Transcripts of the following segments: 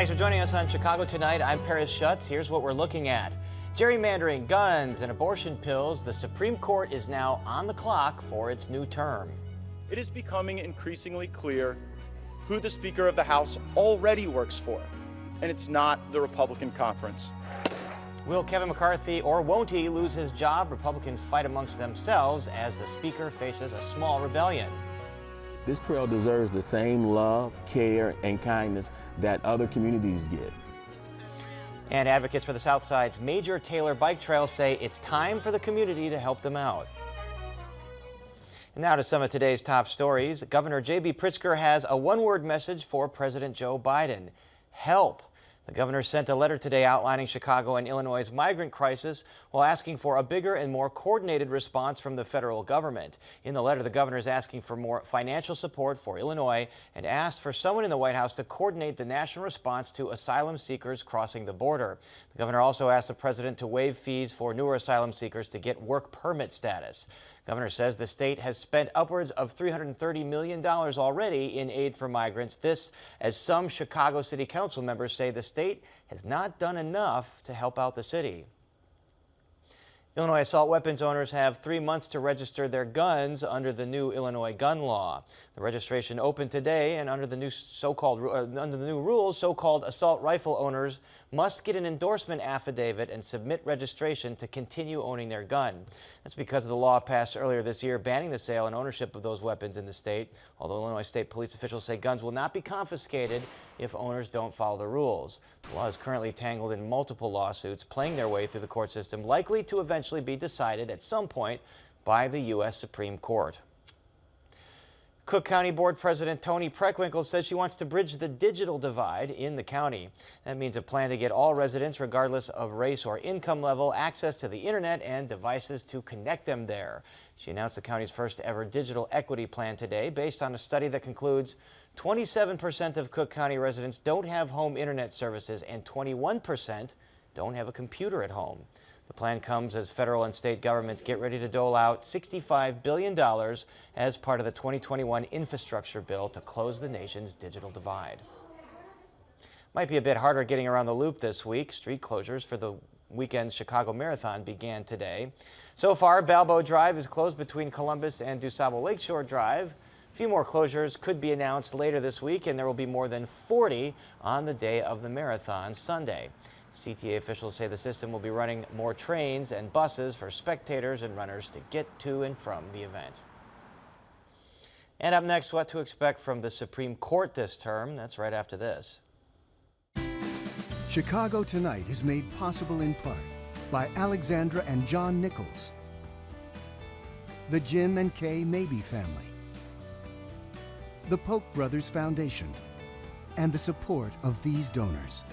Thanks for joining us on Chicago Tonight. I'm Paris Schutz. Here's what we're looking at. Gerrymandering, guns, and abortion pills. The Supreme Court is now on the clock for its new term. It is becoming increasingly clear who the Speaker of the House already works for, and it's not the Republican conference. Will Kevin McCarthy or won't he lose his job? Republicans fight amongst themselves as the Speaker faces a small rebellion. This trail deserves the same love, care, and kindness that other communities get. And advocates for the South Side's major Taylor bike trail say it's time for the community to help them out. And now to some of today's top stories. Governor J.B. Pritzker has a one-word message for President Joe Biden: help. The governor sent a letter today outlining Chicago and Illinois' migrant crisis while asking for a bigger and more coordinated response from the federal government. In the letter, the governor is asking for more financial support for Illinois and asked for someone in the White House to coordinate the national response to asylum seekers crossing the border. The governor also asked the president to waive fees for newer asylum seekers to get work permit status. The governor says the state has spent upwards of $330 million already in aid for migrants. This, as some Chicago City Council members say the state has not done enough to help out the city. Illinois assault weapons owners have 3 months to register their guns under the new Illinois gun law. The registration opened today, and under the new rules, so-called assault rifle owners must get an endorsement affidavit and submit registration to continue owning their gun. That's because of the law passed earlier this year banning the sale and ownership of those weapons in the state. Although Illinois state police officials say guns will not be confiscated if owners don't follow the rules. The law is currently tangled in multiple lawsuits playing their way through the court system, likely to eventually be decided at some point by the U.S. Supreme Court. Cook County Board President Toni Preckwinkle says she wants to bridge the digital divide in the county. That means a plan to get all residents, regardless of race or income level, access to the internet and devices to connect them there. She announced the county's first ever digital equity plan today, based on a study that concludes 27% of Cook County residents don't have home internet services and 21% don't have a computer at home. The plan comes as federal and state governments get ready to dole out $65 billion as part of the 2021 infrastructure bill to close the nation's digital divide. Might be a bit harder getting around the loop this week. Street closures for the weekend's Chicago Marathon began today. So far, Balboa Drive is closed between Columbus and DuSable Lakeshore Drive. A few more closures could be announced later this week, and there will be more than 40 on the day of the marathon Sunday. CTA officials say the system will be running more trains and buses for spectators and runners to get to and from the event. And up next, what to expect from the Supreme Court this term. That's right after this. Chicago Tonight is made possible in part by Alexandra and John Nichols, the Jim and Kay Mabey family, the Polk Brothers Foundation, and the support of these donors.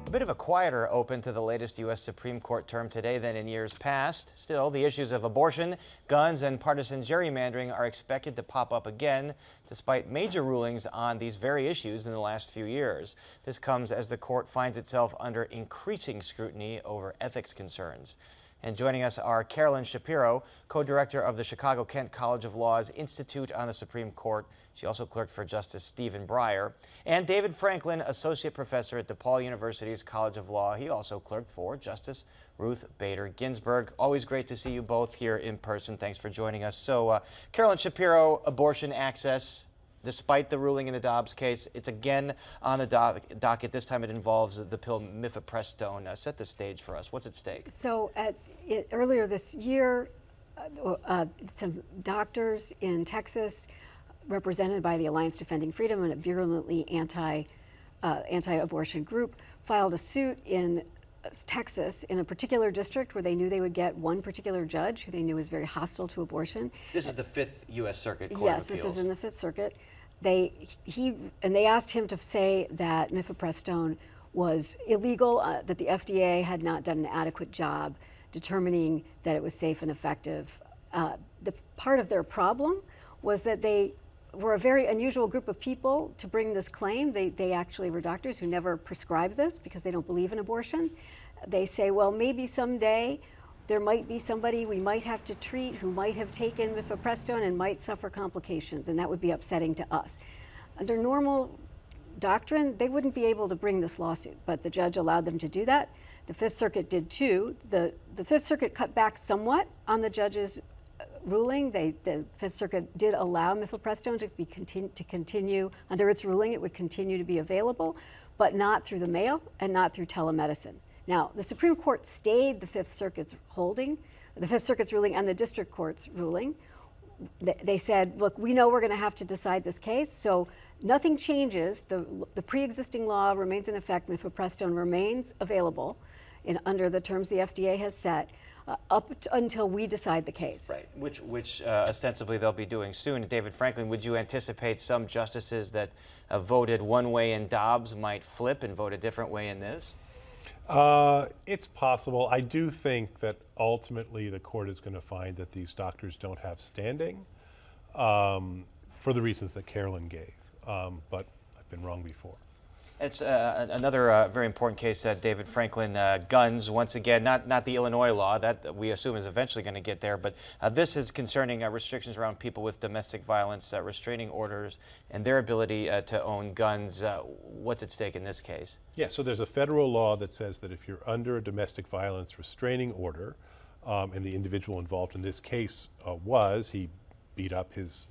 A bit of a quieter open to the latest U.S. Supreme Court term today than in years past. Still, the issues of abortion, guns, and partisan gerrymandering are expected to pop up again, despite major rulings on these very issues in the last few years. This comes as the court finds itself under increasing scrutiny over ethics concerns. And joining us are Carolyn Shapiro, co-director of the Chicago-Kent College of Law's Institute on the Supreme Court. She also clerked for Justice Stephen Breyer. And David Franklin, associate professor at DePaul University's College of Law. He also clerked for Justice Ruth Bader Ginsburg. Always great to see you both here in person. Thanks for joining us. So, Carolyn Shapiro, abortion access. Despite the ruling in the Dobbs case, it's again on the docket. This time it involves the pill mifepristone. Set the stage for us. What's at stake? So earlier this year, some doctors in Texas, represented by the Alliance Defending Freedom and a virulently anti-abortion group, filed a suit in Texas in a particular district where they knew they would get one particular judge who they knew was very hostile to abortion. This is the 5th U.S. Circuit Court Yes, of Appeals. this is in the 5th Circuit. They asked him to say that mifepristone was illegal, that the FDA had not done an adequate job determining that it was safe and effective the part of their problem was that they were a very unusual group of people to bring this claim. They actually were doctors who never prescribed this because they don't believe in abortion. They say, well, maybe someday there might be somebody we might have to treat who might have taken mifepristone and might suffer complications, and that would be upsetting to us. Under normal doctrine, they wouldn't be able to bring this lawsuit, but the judge allowed them to do that. The Fifth Circuit did too. The Fifth Circuit cut back somewhat on the judge's ruling. The Fifth Circuit did allow mifepristone to continue under its ruling. It would continue to be available, but not through the mail and not through telemedicine. Now, the Supreme Court stayed the Fifth Circuit's ruling and the district court's ruling. They said, look, we know we're going to have to decide this case, so nothing changes. The pre-existing law remains in effect. Mifepristone remains available under the terms the FDA has set until we decide the case. Right, which ostensibly they'll be doing soon. David Franklin, would you anticipate some justices that voted one way in Dobbs might flip and vote a different way in this? It's possible. I do think that ultimately the court is going to find that these doctors don't have standing for the reasons that Carolyn gave. But I've been wrong before. It's another very important case, David Franklin, guns, once again, not the Illinois law that we assume is eventually going to get there, but this is concerning restrictions around people with domestic violence, restraining orders, and their ability to own guns. What's at stake in this case? Yeah, so there's a federal law that says that if you're under a domestic violence restraining order, and the individual involved in this case he beat up his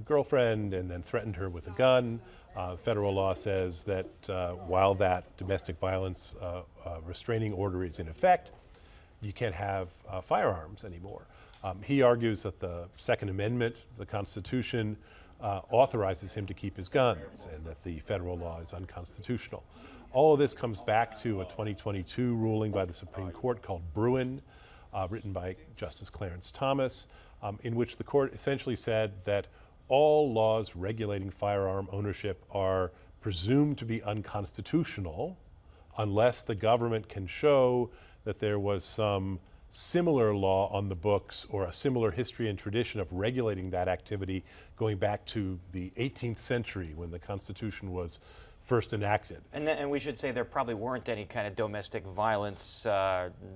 girlfriend and then threatened her with a gun. Federal law says that while that domestic violence restraining order is in effect, you can't have firearms anymore. He argues that the Second Amendment, the Constitution, authorizes him to keep his guns and that the federal law is unconstitutional. All of this comes back to a 2022 ruling by the Supreme Court called Bruin, written by Justice Clarence Thomas, in which the court essentially said that all laws regulating firearm ownership are presumed to be unconstitutional unless the government can show that there was some similar law on the books or a similar history and tradition of regulating that activity going back to the 18th century when the Constitution was first enacted. And we should say there probably weren't any kind of domestic violence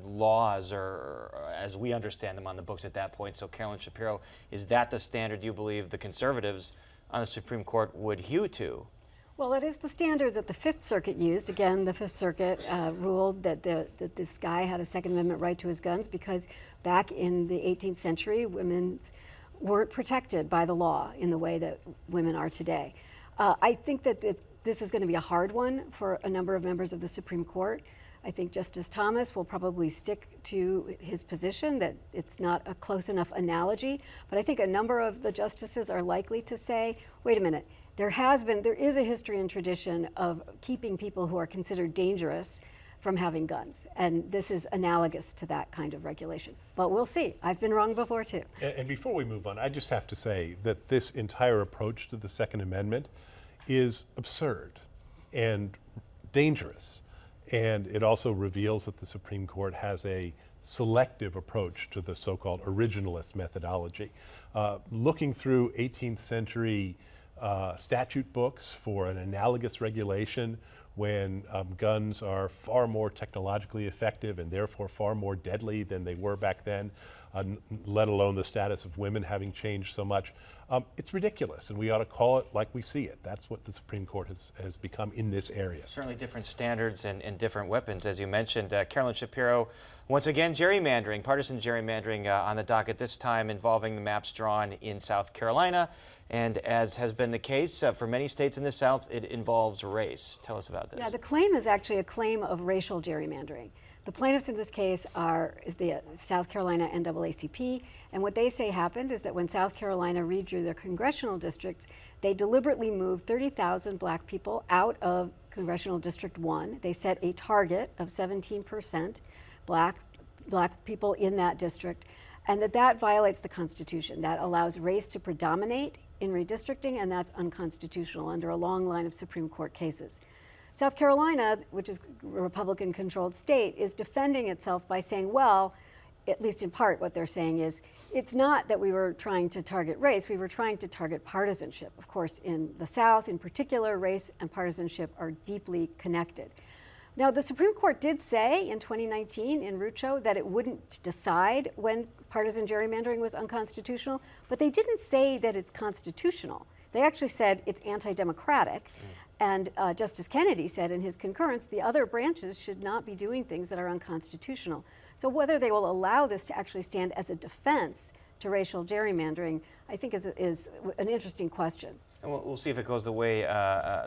laws, or as we understand them, on the books at that point. So Carolyn Shapiro, is that the standard you believe the conservatives on the Supreme Court would hew to? Well, it is the standard that the Fifth Circuit used. Again, the Fifth Circuit ruled that this guy had a Second Amendment right to his guns because back in the 18th century, women weren't protected by the law in the way that women are today. I think that this is going to be a hard one for a number of members of the Supreme Court. I think Justice Thomas will probably stick to his position that it's not a close enough analogy, but I think a number of the justices are likely to say, wait a minute, there is a history and tradition of keeping people who are considered dangerous from having guns, and this is analogous to that kind of regulation. But we'll see. I've been wrong before too. And before we move on, I just have to say that this entire approach to the Second Amendment is absurd and dangerous. And it also reveals that the Supreme Court has a selective approach to the so-called originalist methodology. Looking through 18th century statute books for an analogous regulation when guns are far more technologically effective and therefore far more deadly than they were back then, let alone the status of women having changed so much. It's ridiculous, and we ought to call it like we see it. That's what the Supreme Court has become in this area. Certainly different standards and different weapons, as you mentioned. Carolyn Shapiro, once again, gerrymandering, partisan gerrymandering on the docket, this time involving the maps drawn in South Carolina. And as has been the case for many states in the South, it involves race. Tell us about this. Yeah, the claim is actually a claim of racial gerrymandering. The plaintiffs in this case is the South Carolina NAACP, and what they say happened is that when South Carolina redrew their congressional districts, they deliberately moved 30,000 black people out of Congressional District 1. They set a target of 17% black people in that district, and that violates the Constitution. That allows race to predominate in redistricting, and that's unconstitutional under a long line of Supreme Court cases. South Carolina, which is a Republican-controlled state, is defending itself by saying, well, at least in part, what they're saying is it's not that we were trying to target race, we were trying to target partisanship. Of course, in the South in particular, race and partisanship are deeply connected. Now, the Supreme Court did say in 2019 in Rucho that it wouldn't decide when partisan gerrymandering was unconstitutional, but they didn't say that it's constitutional. They actually said it's anti-democratic. And Justice Kennedy said in his concurrence, the other branches should not be doing things that are unconstitutional. So whether they will allow this to actually stand as a defense to racial gerrymandering, I think is an interesting question. And we'll see if it goes the way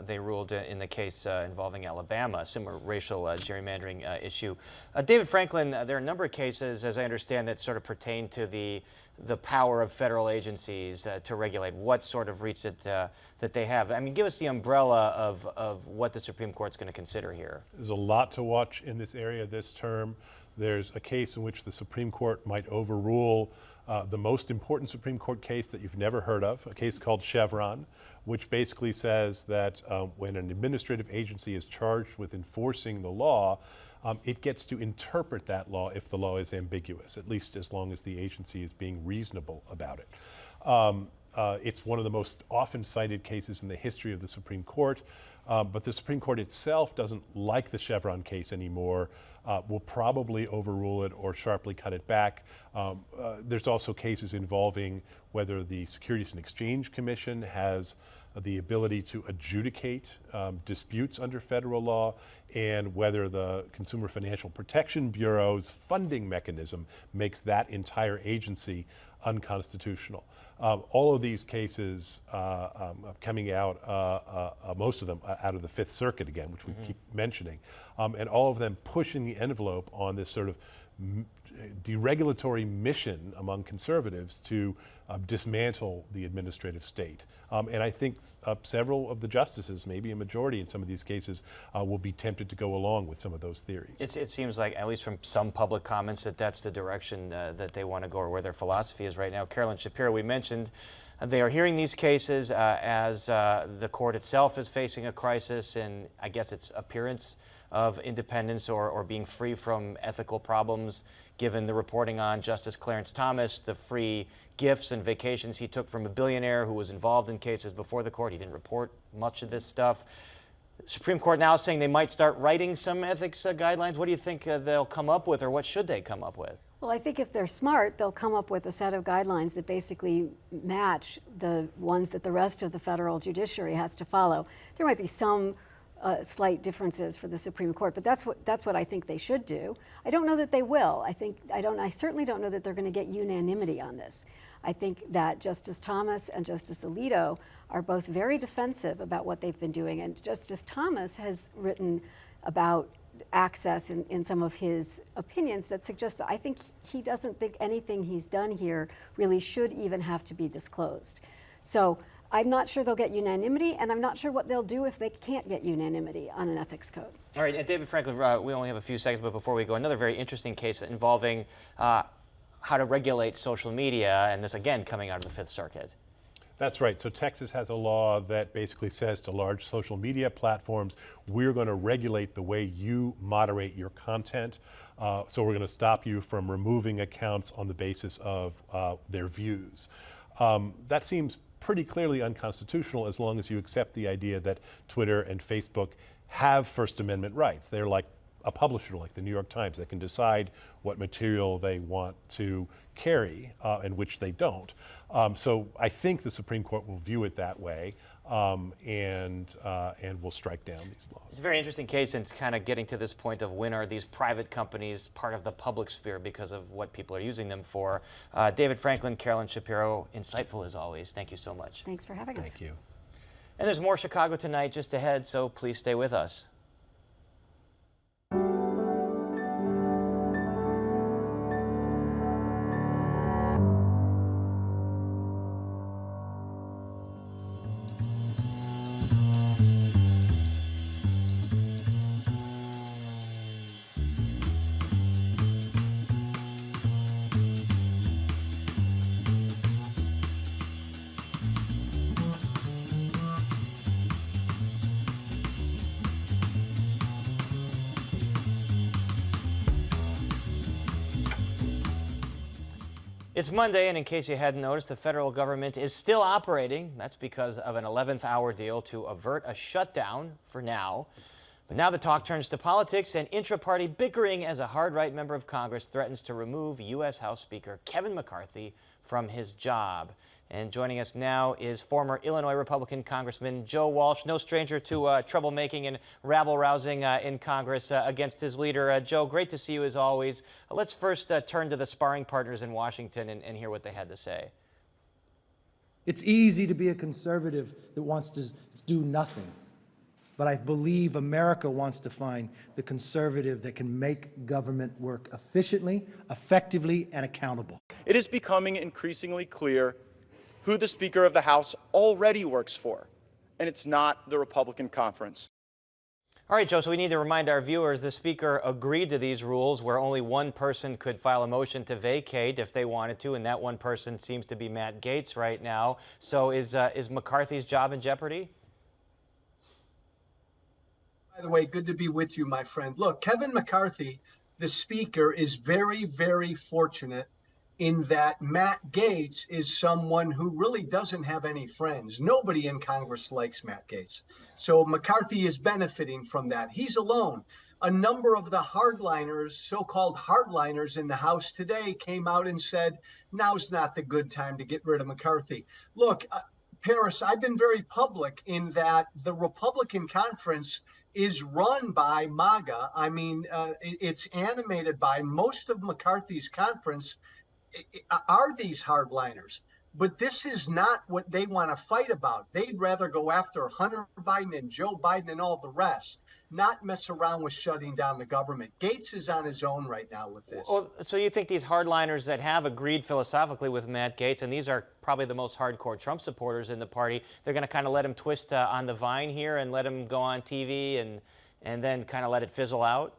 they ruled in the case involving Alabama, a similar racial gerrymandering issue. David Franklin, there are a number of cases, as I understand, that sort of pertain to the power of federal agencies to regulate what sort of reach that they have. I mean, give us the umbrella of what the Supreme Court's going to consider here. There's a lot to watch in this area this term. There's a case in which the Supreme Court might overrule the most important Supreme Court case that you've never heard of, a case called Chevron, which basically says that when an administrative agency is charged with enforcing the law, it gets to interpret that law if the law is ambiguous, at least as long as the agency is being reasonable about it. It's one of the most often cited cases in the history of the Supreme Court, but the Supreme Court itself doesn't like the Chevron case anymore, will probably overrule it or sharply cut it back. There's also cases involving whether the Securities and Exchange Commission has the ability to adjudicate disputes under federal law, and whether the Consumer Financial Protection Bureau's funding mechanism makes that entire agency unconstitutional. All of these cases coming out, most of them out of the Fifth Circuit again, which we keep mentioning, and all of them pushing the envelope on this sort of deregulatory mission among conservatives to dismantle the administrative state. And I think several of the justices, maybe a majority in some of these cases, will be tempted to go along with some of those theories. It seems like, at least from some public comments, that that's the direction that they want to go, or where their philosophy is right now. Carolyn Shapiro, we mentioned they are hearing these cases as the court itself is facing a crisis in, I guess, its appearance of independence or being free from ethical problems, given the reporting on Justice Clarence Thomas, the free gifts and vacations he took from a billionaire who was involved in cases before the court. He didn't report much of this stuff. The Supreme Court now is saying they might start writing some ethics guidelines. What do you think they'll come up with, or what should they come up with? Well, I think if they're smart, they'll come up with a set of guidelines that basically match the ones that the rest of the federal judiciary has to follow. There might be some slight differences for the Supreme Court, but that's what I think they should do. I don't know that they will. I certainly don't know that they're going to get unanimity on this. I think that Justice Thomas and Justice Alito are both very defensive about what they've been doing, and Justice Thomas has written about access in some of his opinions that suggests that I think he doesn't think anything he's done here really should even have to be disclosed. So I'm not sure they'll get unanimity, and I'm not sure what they'll do if they can't get unanimity on an ethics code. All right, and David Franklin, we only have a few seconds, but before we go, another very interesting case involving how to regulate social media, and this again coming out of the Fifth Circuit. That's right. So Texas has a law that basically says to large social media platforms, we're going to regulate the way you moderate your content. So we're going to stop you from removing accounts on the basis of their views. That seems pretty clearly unconstitutional as long as you accept the idea that Twitter and Facebook have First Amendment rights. They're like a publisher, like the New York Times, that can decide what material they want to carry and which they don't. So I think the Supreme Court will view it that way and will strike down these laws. It's a very interesting case, and it's kind of getting to this point of when are these private companies part of the public sphere because of what people are using them for. David Franklin, Carolyn Shapiro, insightful as always. Thank you so much. Thanks for having us. Thank you. And there's more Chicago Tonight just ahead, so please stay with us. It's Monday, and in case you hadn't noticed, the federal government is still operating. That's because of an 11th hour deal to avert a shutdown for now. But now the talk turns to politics and intra-party bickering as a hard-right member of Congress threatens to remove U.S. House Speaker Kevin McCarthy from his job. And joining us now is former Illinois Republican Congressman Joe Walsh, no stranger to troublemaking and rabble-rousing in Congress against his leader. Joe, great to see you as always. Let's first turn to the sparring partners in Washington and hear what they had to say. It's easy to be a conservative that wants to do nothing. But I believe America wants to find the conservative that can make government work efficiently, effectively, and accountable. It is becoming increasingly clear who the Speaker of the House already works for, and it's not the Republican conference. All right, Joe, so we need to remind our viewers the Speaker agreed to these rules where only one person could file a motion to vacate if they wanted to, and that one person seems to be Matt Gaetz right now. So is McCarthy's job in jeopardy? By the way, good to be with you, my friend. Look, Kevin McCarthy, the Speaker, is very, very fortunate in that Matt Gaetz is someone who really doesn't have any friends. Nobody in Congress likes Matt Gaetz. So McCarthy is benefiting from that. He's alone. A number of the hardliners, so-called hardliners in the House today came out and said, now's not the good time to get rid of McCarthy. Look, Paris, I've been very public in that the Republican conference is run by MAGA. I mean, it's animated by most of McCarthy's conference are these hardliners. But this is not what they want to fight about. They'd rather go after Hunter Biden and Joe Biden and all the rest, not mess around with shutting down the government. Gaetz is on his own right now with this. Well, so you think these hardliners that have agreed philosophically with Matt Gaetz, and these are probably the most hardcore Trump supporters in the party, they're going to kind of let him twist on the vine here and let him go on TV and then kind of let it fizzle out?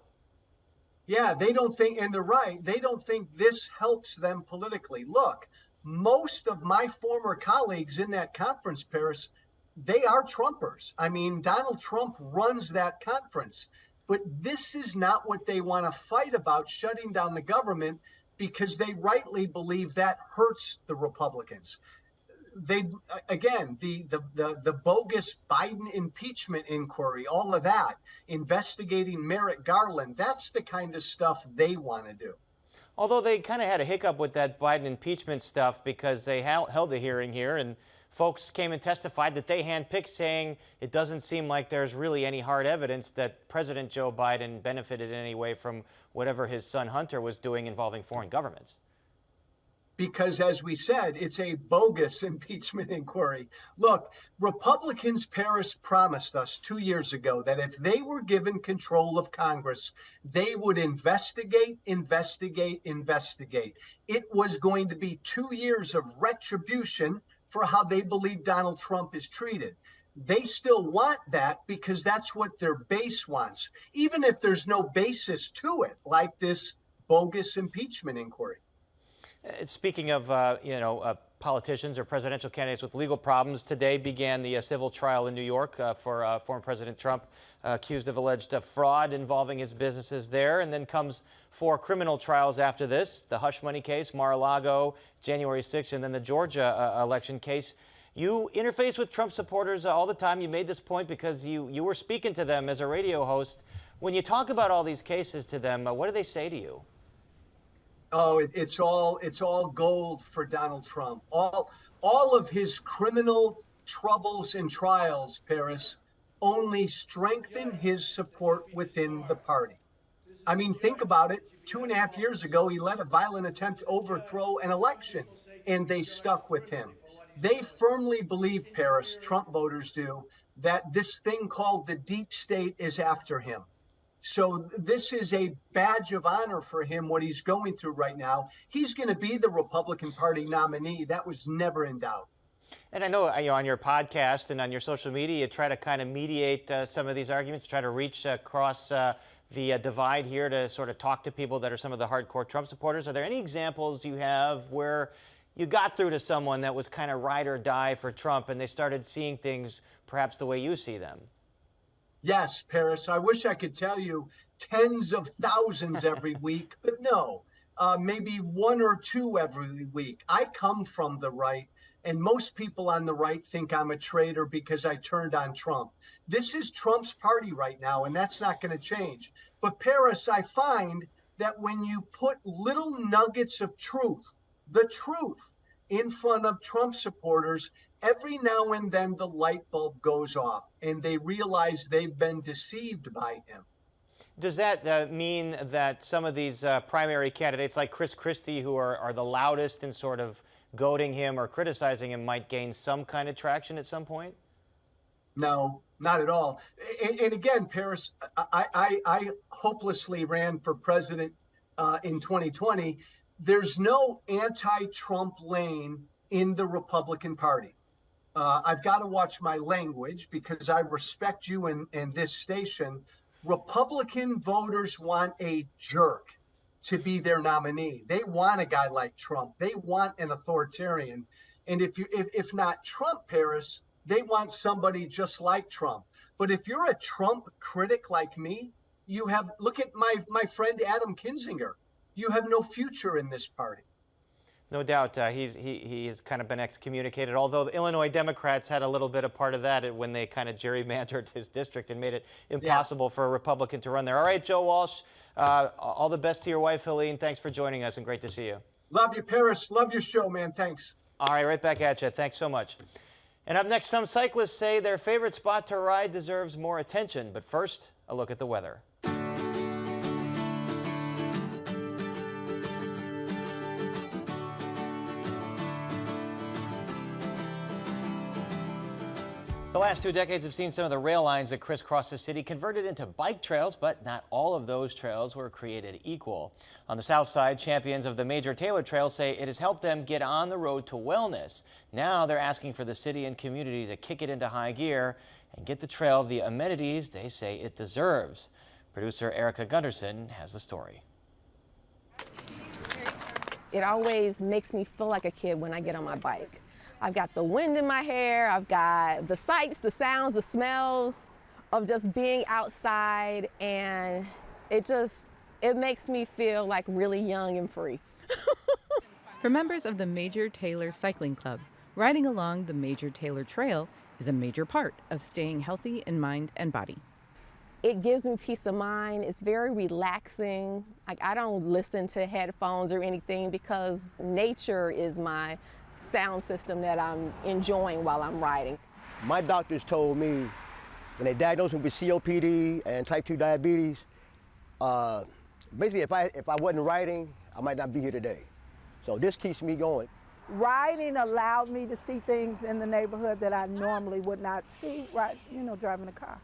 Yeah, they don't think, and they're right, they don't think this helps them politically. Look, most of my former colleagues in that conference, Paris, they are Trumpers. I mean, Donald Trump runs that conference. But this is not what they want to fight about, shutting down the government, because they rightly believe that hurts the Republicans. They, again, the bogus Biden impeachment inquiry, all of that, investigating Merrick Garland, that's the kind of stuff they want to do. Although they kind of had a hiccup with that Biden impeachment stuff because they held a hearing here and folks came and testified that they handpicked, saying it doesn't seem like there's really any hard evidence that President Joe Biden benefited in any way from whatever his son Hunter was doing involving foreign governments. Because, as we said, it's a bogus impeachment inquiry. Look, Republicans, Paris, promised us 2 years ago that if they were given control of Congress, they would investigate. It was going to be 2 years of retribution for how they believe Donald Trump is treated. They still want that because that's what their base wants, even if there's no basis to it, like this bogus impeachment inquiry. Speaking of, politicians or presidential candidates with legal problems, today began the civil trial in New York for former President Trump, accused of alleged fraud involving his businesses there. And then comes 4 criminal trials after this, the hush money case, Mar-a-Lago, January 6th, and then the Georgia election case. You interface with Trump supporters all the time. You made this point because you were speaking to them as a radio host. When you talk about all these cases to them, what do they say to you? Oh, it's all gold for Donald Trump. All of his criminal troubles and trials, Paris, only strengthen his support within the party. I mean, think about it. 2.5 years ago, he led a violent attempt to overthrow an election, and they stuck with him. They firmly believe, Paris, Trump voters do, that this thing called the deep state is after him. So this is a badge of honor for him, what he's going through right now. He's going to be the Republican Party nominee. That was never in doubt. And I know, on your podcast and on your social media, you try to kind of mediate some of these arguments, try to reach across the divide here to sort of talk to people that are some of the hardcore Trump supporters. Are there any examples you have where you got through to someone that was kind of ride or die for Trump and they started seeing things perhaps the way you see them? Yes, Paris, I wish I could tell you tens of thousands every week, but no. maybe one or two every week. I come from the right, and most people on the right think I'm a traitor because I turned on Trump. This is Trump's party right now, and that's not going to change. But Paris, I find that when you put little nuggets of truth, the truth, in front of Trump supporters, every now and then the light bulb goes off and they realize they've been deceived by him. Does that mean that some of these primary candidates like Chris Christie, who are the loudest in sort of goading him or criticizing him, might gain some kind of traction at some point? No, not at all. And again, Paris, I hopelessly ran for president in 2020. There's no anti-Trump lane in the Republican Party. I've got to watch my language because I respect you and this station. Republican voters want a jerk to be their nominee. They want a guy like Trump. They want an authoritarian. And if not Trump, Paris, they want somebody just like Trump. But if you're a Trump critic like me, look at my friend Adam Kinzinger. You have no future in this party. No doubt he has kind of been excommunicated, although the Illinois Democrats had a little bit of part of that when they kind of gerrymandered his district and made it impossible for a Republican to run there. All right, Joe Walsh, all the best to your wife, Helene. Thanks for joining us and great to see you. Love you, Paris. Love your show, man. Thanks. All right, right back at you. Thanks so much. And up next, some cyclists say their favorite spot to ride deserves more attention. But first, a look at the weather. The last 2 decades have seen some of the rail lines that crisscross the city converted into bike trails, but not all of those trails were created equal. On the south side, champions of the Major Taylor Trail say it has helped them get on the road to wellness. Now they're asking for the city and community to kick it into high gear and get the trail the amenities they say it deserves. Producer Erica Gunderson has the story. It always makes me feel like a kid when I get on my bike. I've got the wind in my hair, I've got the sights, the sounds, the smells of just being outside, and it makes me feel like really young and free. For members of the Major Taylor Cycling Club, riding along the Major Taylor Trail is a major part of staying healthy in mind and body. It gives me peace of mind. It's very relaxing. Like, I don't listen to headphones or anything because nature is my sound system that I'm enjoying while I'm riding. My doctors told me when they diagnosed me with COPD and type 2 diabetes, basically if I wasn't riding, I might not be here today. So this keeps me going. Riding allowed me to see things in the neighborhood that I normally would not see, driving a car.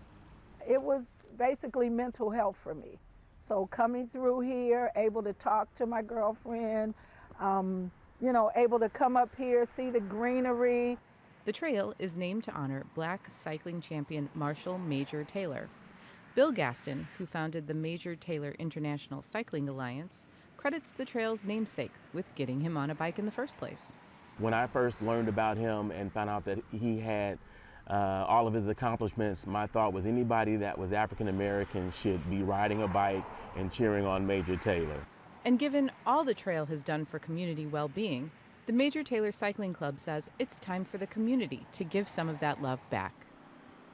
It was basically mental health for me. So coming through here, able to talk to my girlfriend, able to come up here, see the greenery. The trail is named to honor Black cycling champion Marshall Major Taylor. Bill Gaston, who founded the Major Taylor International Cycling Alliance, credits the trail's namesake with getting him on a bike in the first place. When I first learned about him and found out that he had all of his accomplishments, my thought was anybody that was African American should be riding a bike and cheering on Major Taylor. And given all the trail has done for community well-being, the Major Taylor Cycling Club says it's time for the community to give some of that love back.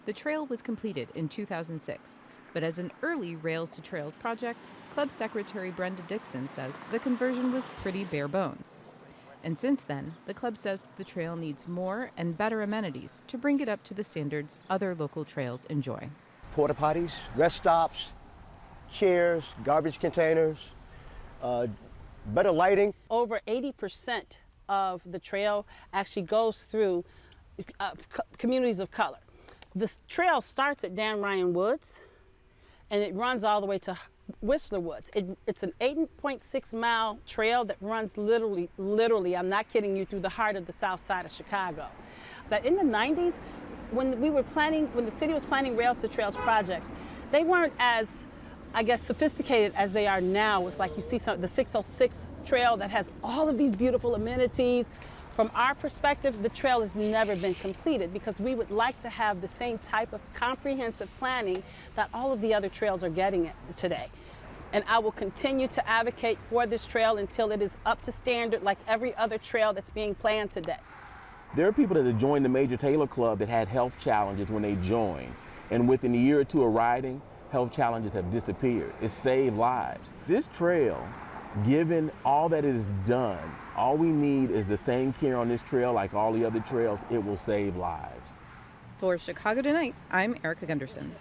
The trail was completed in 2006, but as an early Rails to Trails project, Club Secretary Brenda Dixon says the conversion was pretty bare bones. And since then, the club says the trail needs more and better amenities to bring it up to the standards other local trails enjoy. Porta potties, rest stops, chairs, garbage containers, better lighting. Over 80% of the trail actually goes through communities of color. This trail starts at Dan Ryan Woods and it runs all the way to Whistler Woods. It's an 8.6 mile trail that runs literally, I'm not kidding you, through the heart of the south side of Chicago. That in the 90s, when the city was planning Rails to Trails projects, they weren't as, I guess, sophisticated as they are now with, like, you see the 606 trail that has all of these beautiful amenities. From our perspective, the trail has never been completed because we would like to have the same type of comprehensive planning that all of the other trails are getting today. and I will continue to advocate for this trail until it is up to standard like every other trail that's being planned today. There are people that have joined the Major Taylor Club that had health challenges when they joined, and within a year or two of riding, health challenges have disappeared. It saved lives. This trail, given all that it has done, all we need is the same care on this trail like all the other trails. It will save lives. For Chicago Tonight, I'm Erica Gunderson.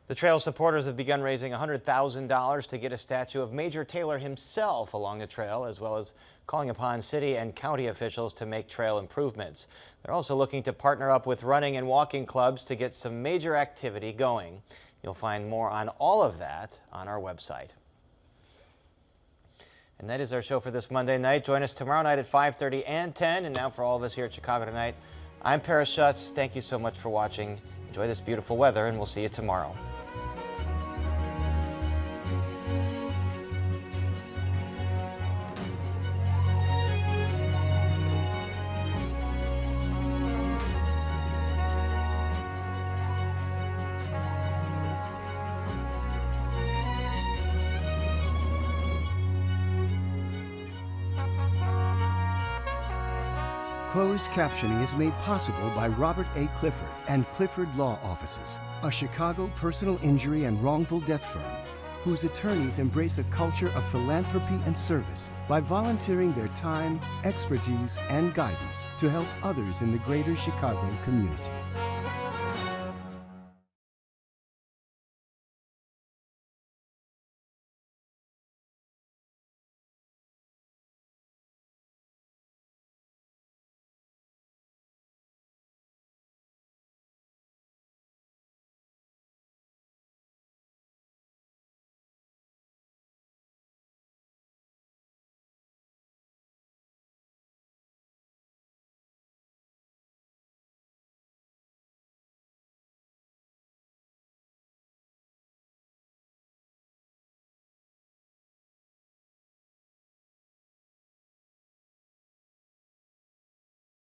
The trail supporters have begun raising $100,000 to get a statue of Major Taylor himself along the trail, as well as calling upon city and county officials to make trail improvements. They're also looking to partner up with running and walking clubs to get some major activity going. You'll find more on all of that on our website. And that is our show for this Monday night. Join us tomorrow night at 5:30 and 10. And now for all of us here at Chicago Tonight, I'm Paris Schutz. Thank you so much for watching. Enjoy this beautiful weather, and we'll see you tomorrow. Closed captioning is made possible by Robert A. Clifford and Clifford Law Offices, a Chicago personal injury and wrongful death firm whose attorneys embrace a culture of philanthropy and service by volunteering their time, expertise, and guidance to help others in the greater Chicago community.